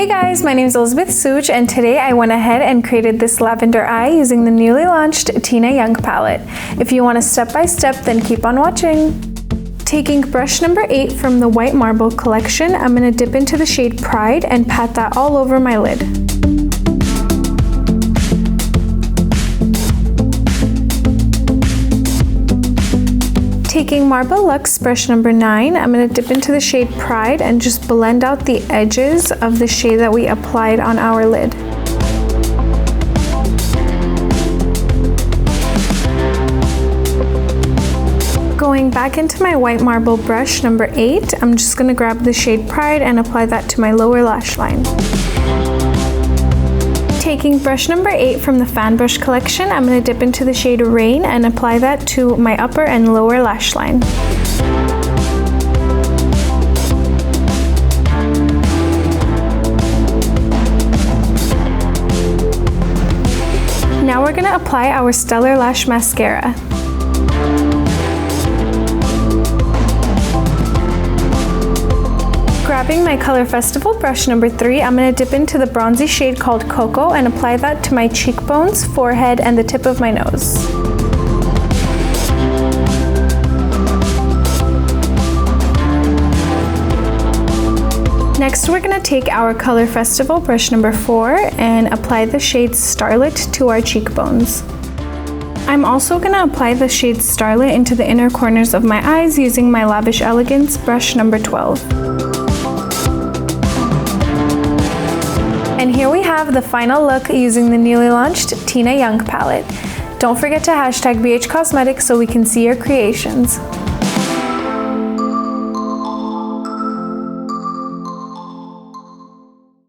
Hey guys, my name is Elizabeth Such, and today I went ahead and created this lavender eye using the newly launched Tina Yong palette. If you want a step-by-step, then keep on watching. Taking brush number 8 from the White Marble collection, I'm going to dip into the shade Pride and pat that all over my lid. Taking Marble Luxe brush number 9, I'm going to dip into the shade Pride and just blend out the edges of the shade that we applied on our lid. Going back into my White Marble brush number 8, I'm just going to grab the shade Pride and apply that to my lower lash line. Taking brush number 8 from the Fan Brush collection, I'm going to dip into the shade Rain and apply that to my upper and lower lash line. Now we're going to apply our Stellar Lash mascara. Grabbing my Color Festival brush number 3, I'm going to dip into the bronzy shade called Cocoa and apply that to my cheekbones, forehead, and the tip of my nose. Next, we're going to take our Color Festival brush number 4 and apply the shade Starlit to our cheekbones. I'm also going to apply the shade Starlit into the inner corners of my eyes using my Lavish Elegance brush number 12. And here we have the final look using the newly launched Tina Yong palette. Don't forget to hashtag BH Cosmetics so we can see your creations.